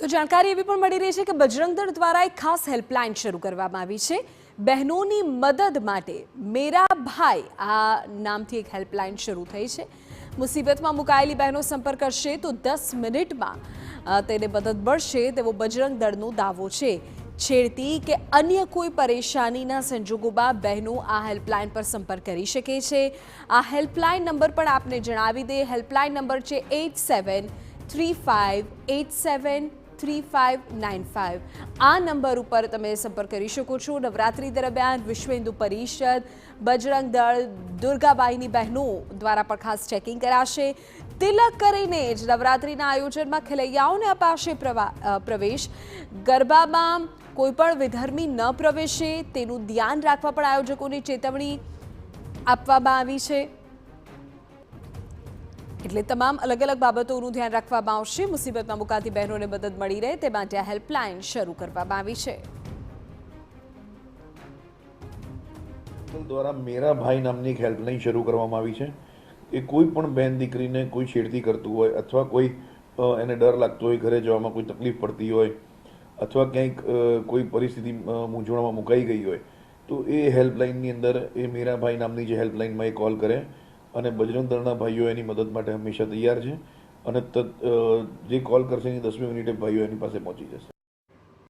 તો જાણકારી એવી પણ મળી રહી છે કે બજરંગ દળ દ્વારા એક ખાસ હેલ્પલાઇન શરૂ કરવામાં આવી છે બહેનોની મદદ માટે। મેરા ભાઈ આ નામથી એક હેલ્પલાઇન શરૂ થઈ છે। મુસીબતમાં મુકાયેલી બહેનો સંપર્ક કરશે તો 10 મિનિટમાં તેને મદદ મળશે તેવો બજરંગ દળનો દાવો છે। છેડતી કે અન્ય કોઈ પરેશાનીના સંજોગોમાં બહેનો આ હેલ્પલાઇન પર સંપર્ક કરી શકે છે। આ હેલ્પલાઇન નંબર પણ આપને જણાવી દે। હેલ્પલાઇન નંબર છે 8735873595। આ નંબર ઉપર તમે સંપર્ક કરી શકો છો। નવરાત્રી દરમિયાન વિશ્વ હિન્દુ પરિષદ, બજરંગ દળ, દુર્ગાબાઈની બહેનો દ્વારા પણ ખાસ ચેકિંગ કરાશે। તિલક કરીને જ નવરાત્રીના આયોજનમાં ખેલૈયાઓને અપાશે પ્રવેશ। ગરબામાં કોઈ પણ વિધર્મી ન પ્રવેશે તેનું ધ્યાન રાખવા પણ આયોજકોને ચેતવણી આપવામાં આવી છે। એટલે તમામ અલગ અલગ બાબતોનું ધ્યાન રાખવામાં આવશે। મુસીબતમાં મુકાતી બહેનોને મદદ મળી રહે તે માટે આ હેલ્પલાઇન શરૂ કરવામાં આવી છે। દ્વારા મેરા ભાઈ નામની એક હેલ્પલાઇન શરૂ કરવામાં આવી છે। એ કોઈ પણ બહેન દીકરીને કોઈ છેડતી કરતું હોય અથવા કોઈ એને ડર લાગતો હોય, ઘરે જવામાં કોઈ તકલીફ પડતી હોય અથવા ક્યાંક કોઈ પરિસ્થિતિ મૂંઝવણમાં મુકાઈ ગઈ હોય તો એ હેલ્પલાઇનની અંદર એ મેરા ભાઈ નામની જે હેલ્પલાઇનમાં એ કોલ કરે અને બજરંગ દળના ભાઈઓ એની મદદ માટે હંમેશા તૈયાર છે અને જે કોલ કરશે એની 10મી મિનિટે ભાઈઓ એની પાસે પહોંચી જશે।